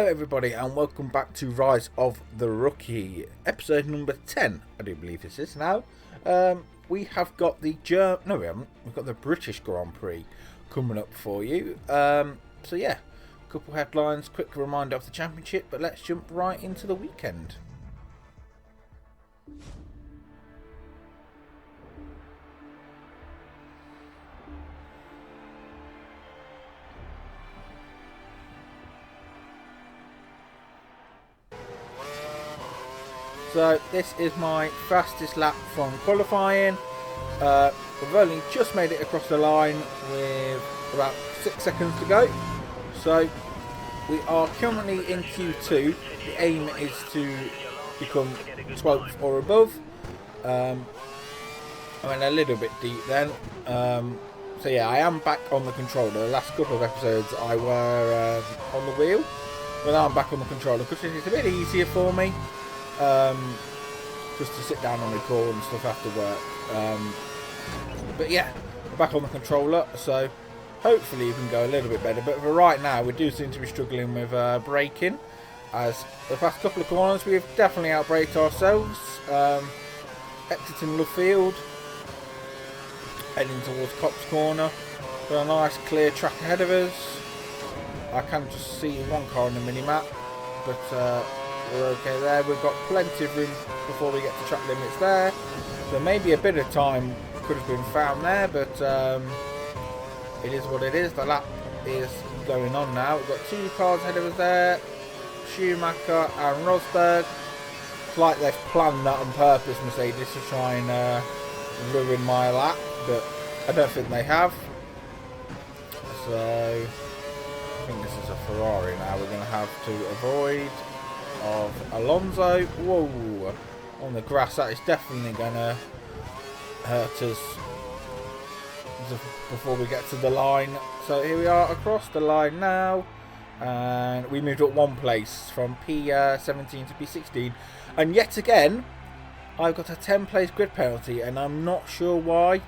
everybody, and welcome back to Rise of the Rookie, episode number 10, I do believe this is now. We have got the no we haven't, we've got the British Grand Prix coming up for you. So yeah, a couple headlines, quick reminder of the championship, but let's jump right into the weekend. So this is my fastest lap from qualifying. We've only just made it across the line with about 6 seconds to go. So we are currently in Q2. The aim is to become 12th or above. I went a little bit deep then. So yeah, I am back on the controller. The last couple of episodes I were on the wheel. But now I'm back on the controller because it's a bit easier for me. Just to sit down and record and stuff after work. But yeah, we're back on the controller, so hopefully you can go a little bit better. But for right now, we do seem to be struggling with braking. As the past couple of corners, we've definitely outbraked ourselves. Exiting Love Field, heading towards Cops Corner. Got a nice clear track ahead of us. I can just see one car on the mini-map, but we're okay there. We've got plenty of room before we get to track limits there. So maybe a bit of time could have been found there, but it is what it is. The lap is going on now. We've got two cars ahead of us there, Schumacher and Rosberg. It's like they've planned that on purpose, Mercedes, to try and ruin my lap, but I don't think they have. So I think this is a Ferrari now. We're going to have to avoid of Alonso. Whoa, on the grass, that is definitely gonna hurt us before we get to the line. So here we are across the line now, and we moved up one place from P17 to P16, and yet again I've got a 10 place grid penalty, and I'm not sure why.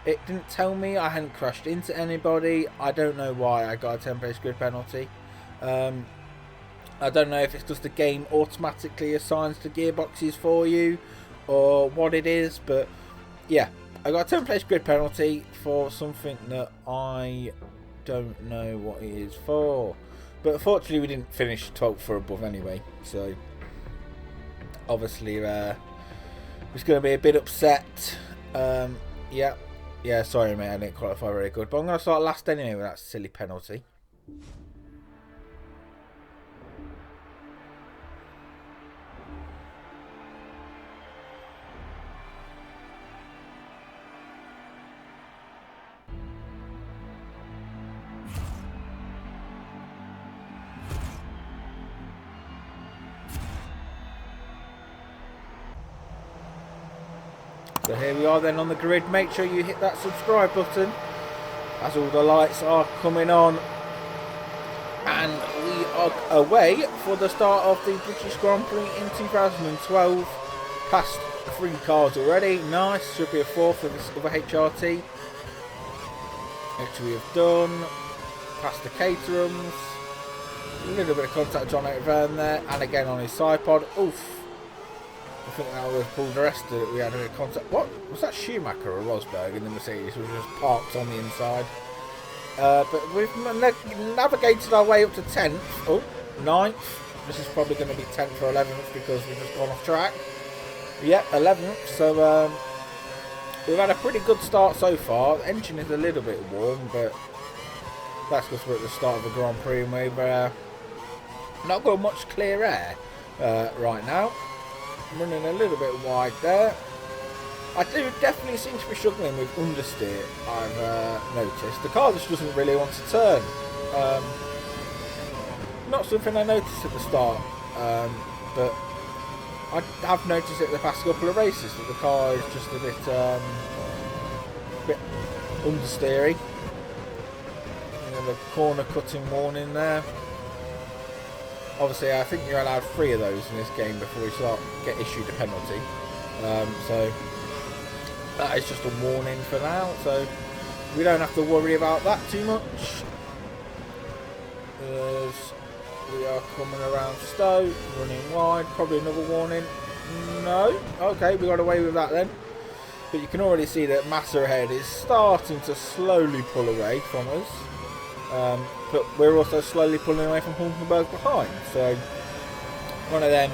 It didn't tell me. I hadn't crashed into anybody. I don't know why I got a 10 place grid penalty. I don't know if it's just the game automatically assigns the gearboxes for you or what it is, but yeah, I got a 10 place grid penalty for something that I don't know what it is for. But unfortunately we didn't finish 12th or above anyway, so obviously we're just going to be a bit upset. Yeah, sorry mate, I didn't qualify very good, but I'm going to start last anyway with that silly penalty. So here we are then on the grid. Make sure you hit that subscribe button as all the lights are coming on. And we are away for the start of the British Grand Prix in 2012. Past 3 cars already. Nice. Should be a 4th of this other HRT, which we have done. Past the Caterhams. A little bit of contact John O'Verne there. And again on his side pod. Oof. I think that was Paul DeResta. We had a bit of contact. What? Was that Schumacher or Rosberg in the Mercedes? We were just parked on the inside. But we've navigated our way up to 10th. Oh, 9th. This is probably going to be 10th or 11th because we've just gone off track. Yep, 11th. So we've had a pretty good start so far. The engine is a little bit warm, but that's because we're at the start of the Grand Prix and we've not got much clear air right now. Running a little bit wide there. I do definitely seem to be struggling with understeer, I've noticed. The car just doesn't really want to turn. Not something I noticed at the start, but I have noticed it the past couple of races that the car is just a bit understeery. The corner cutting warning there. Obviously, I think you're allowed 3 of those in this game before you get issued a penalty. So that is just a warning for now. So we don't have to worry about that too much. There's We are coming around Stowe, running wide. Probably another warning. No. Okay, we got away with that then. But you can already see that Massa ahead is starting to slowly pull away from us. But we're also slowly pulling away from Hulkenberg behind. So one of them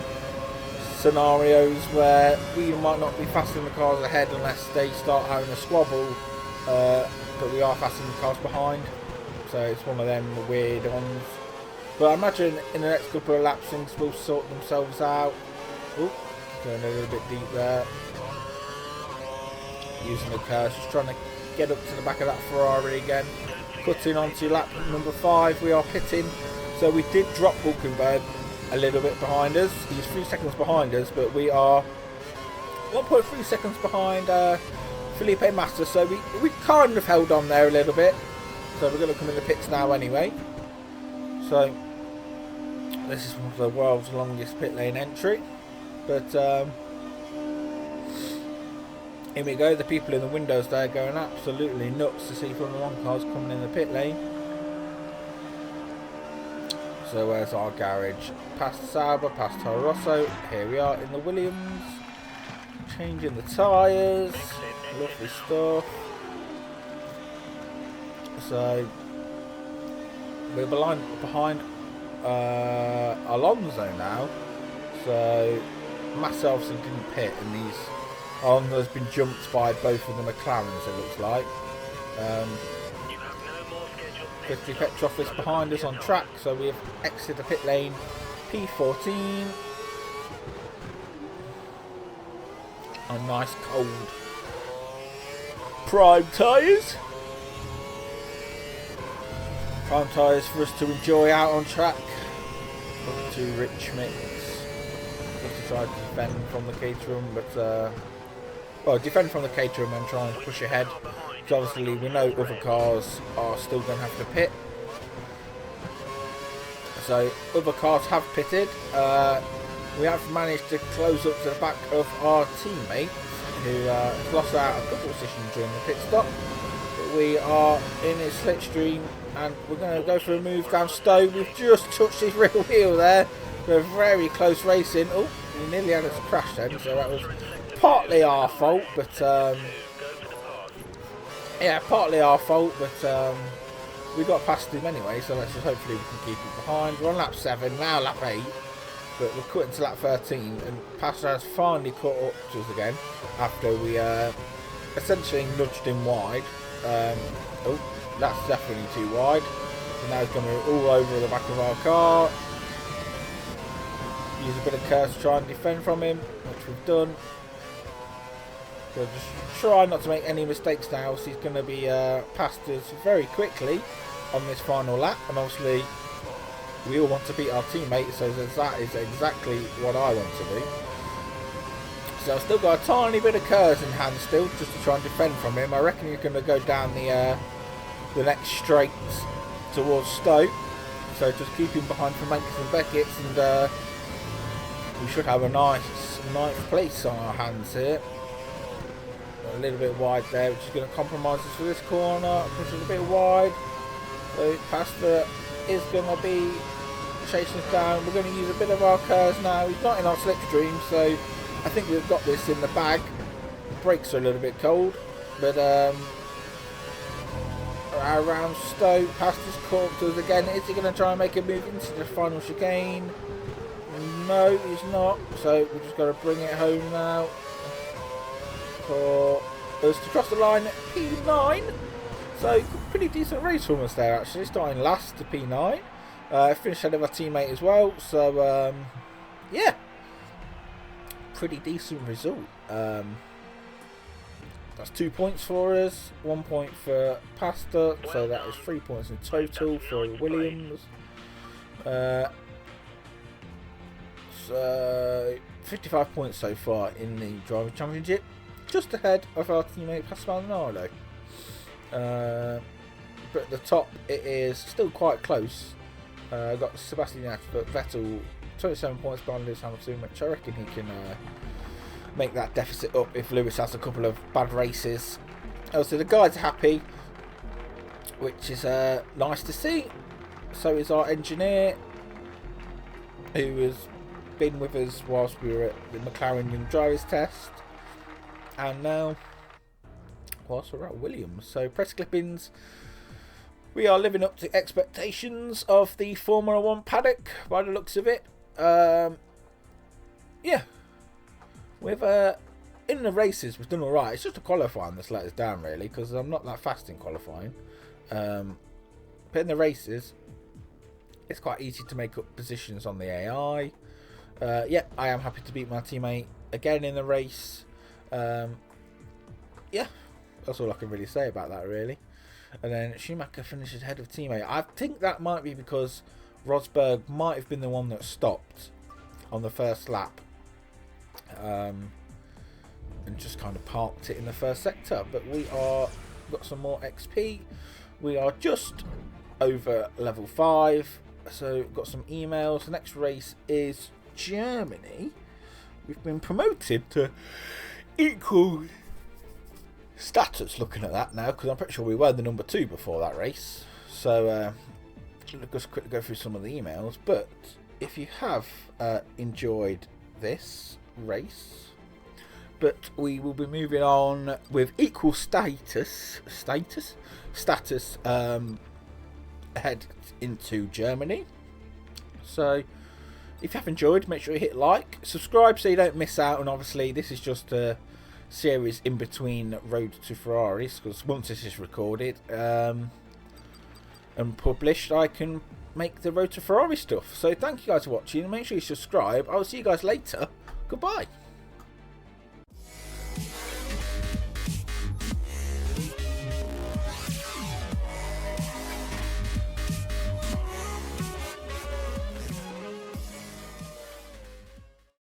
scenarios where we might not be faster than the cars ahead unless they start having a squabble. But we are faster than the cars behind. So it's one of them weird ones. But I imagine in the next couple of laps things will sort themselves out. Oop, going a little bit deep there. Using the curse, just trying to get up to the back of that Ferrari again. Cutting onto lap number 5, we are pitting. So we did drop Hulkenberg a little bit behind us. He's 3 seconds behind us, but we are 1.3 seconds behind Felipe Massa. So we kind of held on there a little bit. So we're going to come in the pits now anyway. So this is one of the world's longest pit lane entry. But here we go, the people in the windows there going absolutely nuts to see Formula 1 cars coming in the pit lane. So where's our garage? Past Sauber, past Toro Rosso. Here we are in the Williams. Changing the tyres. Lovely stuff. So we're behind Alonso now. So Massa obviously didn't pit, and these Alonso's been jumped by both of the McLarens, it looks like. 50 Petroffis behind us on track, so we have exited the pit lane P14 on nice cold prime tyres. Prime tyres for us to enjoy out on track. Up to Rich Mix. Just to try to defend from the Caterham, but well, defend from the Caterham and try and push ahead. Because obviously we know other cars are still going to have to pit. So other cars have pitted. We have managed to close up to the back of our teammate, who lost out a couple of positions during the pit stop. But we are in his slipstream, and we're going to go for a move down Stowe. We've just touched his rear wheel there. We're very close racing. Oh, we nearly had us crash then, so that was partly our fault, but yeah, partly our fault, but we got past him anyway, so let's just hopefully we can keep it behind. We're on lap 7, now lap 8, but we're cutting to lap 13, and Pastor has finally caught up to us again after we essentially nudged him wide. Oh, that's definitely too wide, and now he's going all over the back of our car. Use a bit of curse to try and defend from him, which we've done. So just try not to make any mistakes now, so he's going to be past us very quickly on this final lap, and obviously we all want to beat our teammate, so that is exactly what I want to do. So I've still got a tiny bit of curse in hand still, just to try and defend from him. I reckon he's going to go down the next straight towards Stowe, so just keep him behind for Mankies and Beckett's, and we should have a nice ninth place on our hands here. A little bit wide there, which is going to compromise us for this corner. Push it a bit wide. So Pastor is going to be chasing us down. We're going to use a bit of our curves now. He's not in our slipstream, so I think we've got this in the bag. The brakes are a little bit cold, but around Stowe, Pastor's caught to us again. Is he going to try and make a move into the final chicane? No, he's not. So we've just got to bring it home now for us to cross the line at P9. So pretty decent race from us there actually, starting last to P9. Finished ahead of our teammate as well, so yeah, pretty decent result. That's 2 points for us, 1 point for Pastor, so that is 3 points in total for Williams. So 55 points so far in the driving championship, just ahead of our teammate Pastor Maldonado. But at the top it is still quite close. Got Sebastian Vettel 27 points behind Lewis Hamilton, which I reckon he can make that deficit up if Lewis has a couple of bad races. Also the guys are happy, which is nice to see. So is our engineer. who has been with us whilst we were at the McLaren Young Drivers Test, and now whilst we're at Williams. So press clippings. We are living up to expectations of the Formula 1 paddock by the looks of it. Yeah, we've in the races we've done all right. It's just the qualifying that's let us down really, because I'm not that fast in qualifying. But in the races, it's quite easy to make up positions on the AI. Yeah, I am happy to beat my teammate again in the race. Yeah, that's all I can really say about that really. And then Schumacher finishes ahead of teammate. I think that might be because Rosberg might have been the one that stopped on the first lap. And just kind of parked it in the first sector. But we are got some more XP. We are just over level 5. So got some emails. The next race is Germany. We've been promoted to equal status looking at that now, because I'm pretty sure we were the number 2 before that race. So let's just quickly go through some of the emails. But if you have enjoyed this race, but we will be moving on with equal status head into Germany. So if you have enjoyed, make sure you hit like, subscribe so you don't miss out. And obviously this is just a series in between Road to Ferraris, because once this is recorded and published, I can make the Road to Ferrari stuff. So thank you guys for watching, make sure you subscribe. I'll see you guys later. Goodbye.